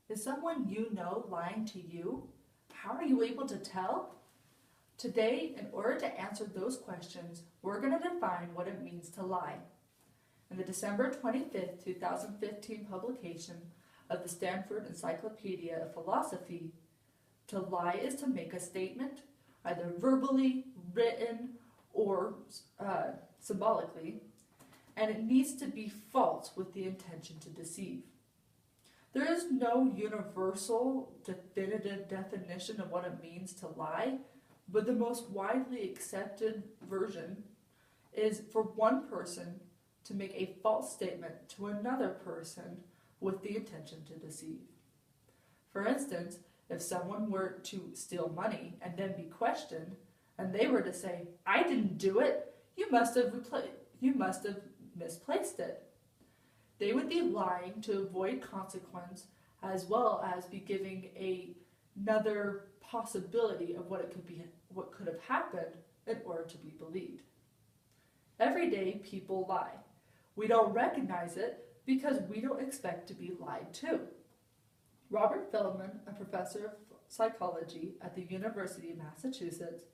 Is someone you know lying to you? How are you able to tell? Today, in order to answer those questions, we're going to define what it means to lie. In the December 25th, 2015 publication of the Stanford Encyclopedia of Philosophy, to lie is to make a statement, either verbally, written, or symbolically, and it needs to be false with the intention to deceive. There is no universal, definitive definition of what it means to lie, but the most widely accepted version is for one person to make a false statement to another person with the intention to deceive. For instance, if someone were to steal money and then be questioned, and they were to say, "I didn't do it, you must have misplaced it," they would be lying to avoid consequence, as well as be giving another possibility of what could have happened in order to be believed. Every day people lie. We don't recognize it because we don't expect to be lied to. Robert Feldman, a professor of psychology at the University of Massachusetts,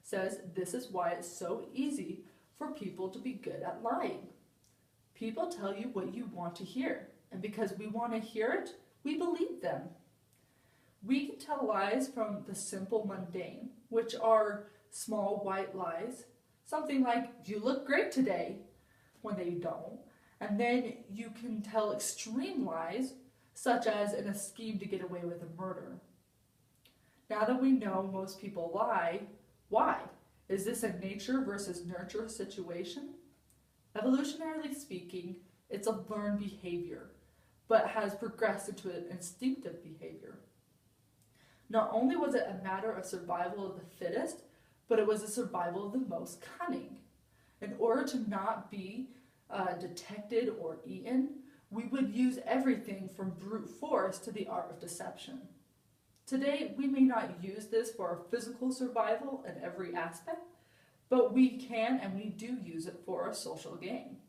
says this is why it's so easy for people to be good at lying. People tell you what you want to hear, and because we want to hear it, we believe them. We can tell lies from the simple mundane, which are small white lies, something like, "You look great today," when they don't. And then you can tell extreme lies, such as in a scheme to get away with a murder. Now that we know most people lie, why? Is this a nature versus nurture situation? Evolutionarily speaking, it's a learned behavior, but has progressed into an instinctive behavior. Not only was it a matter of survival of the fittest, but it was a survival of the most cunning. In order to not be detected or eaten, we would use everything from brute force to the art of deception. Today, we may not use this for our physical survival in every aspect, but we can and we do use it for our social gain.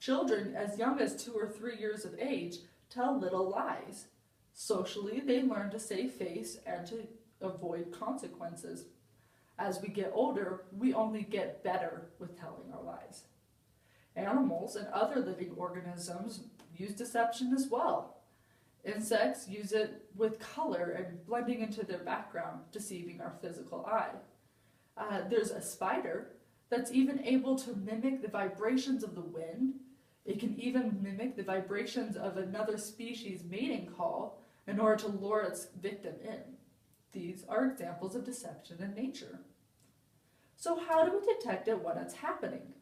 Children as young as 2 or 3 years of age tell little lies. Socially, they learn to save face and to avoid consequences. As we get older, we only get better with telling our lies. Animals and other living organisms use deception as well. Insects use it with color and blending into their background, deceiving our physical eye. There's a spider that's even able to mimic the vibrations of the wind. It can even mimic the vibrations of another species' mating call in order to lure its victim in. These are examples of deception in nature. So how do we detect it when it's happening?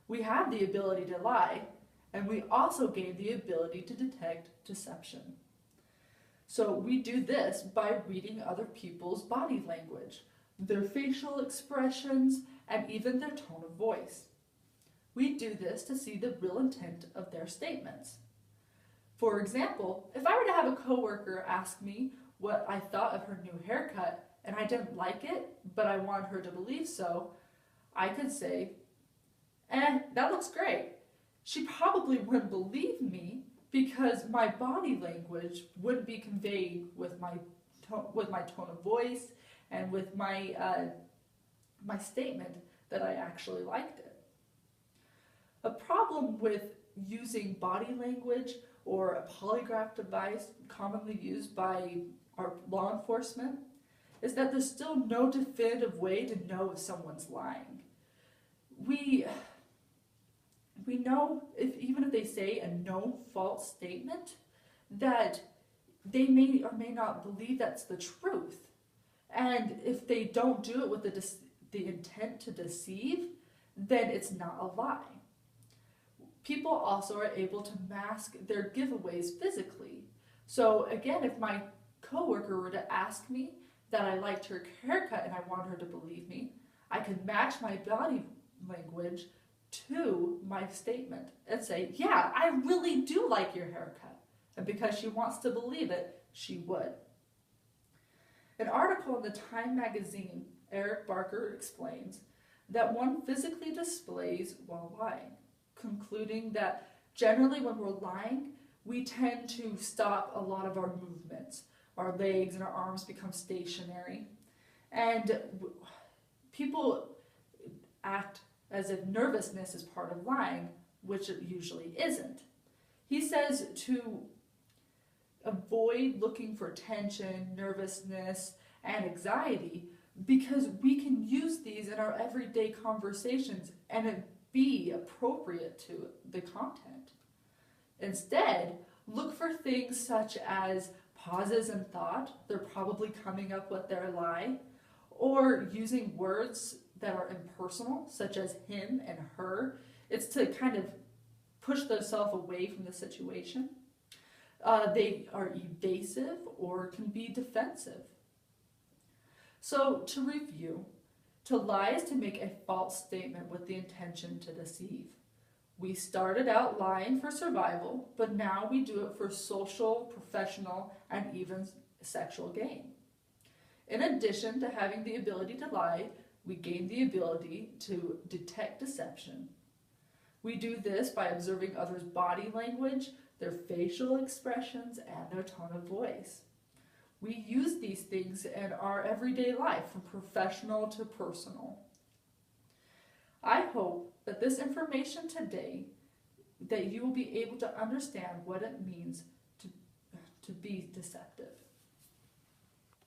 We have the ability to lie, and we also gain the ability to detect deception. So we do this by reading other people's body language, their facial expressions, and even their tone of voice. We do this to see the real intent of their statements. For example, if I were to have a coworker ask me what I thought of her new haircut and I didn't like it, but I want her to believe so, I could say, that looks great. She probably wouldn't believe me because my body language wouldn't be conveyed with my tone of voice and with my statement that I actually liked it. A problem with using body language or a polygraph device commonly used by our law enforcement is that there's still no definitive way to know if someone's lying. We know, even if they say a known false statement, that they may or may not believe that's the truth. And if they don't do it with the intent to deceive, then it's not a lie. People also are able to mask their giveaways physically. So again, if my coworker were to ask me that I liked her haircut and I want her to believe me, I could match my body language to my statement and say, "Yeah, I really do like your haircut." And because she wants to believe it, she would. An article in the Time magazine, Eric Barker explains that one physically displays while lying, concluding that generally when we're lying, we tend to stop a lot of our movements. Our legs and our arms become stationary. And people act as if nervousness is part of lying, which it usually isn't. He says to avoid looking for tension, nervousness, and anxiety because we can use these in our everyday conversations and it be appropriate to the content. Instead, look for things such as pauses in thought, they're probably coming up with their lie, or using words that are impersonal, such as him and her. It's to kind of push themselves away from the situation. They are evasive or can be defensive. So, to review, to lie is to make a false statement with the intention to deceive. We started out lying for survival, but now we do it for social, professional, and even sexual gain. In addition to having the ability to lie, we gain the ability to detect deception. We do this by observing others' body language, their facial expressions, and their tone of voice. We use these things in our everyday life, from professional to personal. I hope that this information today, that you will be able to understand what it means to be deceptive.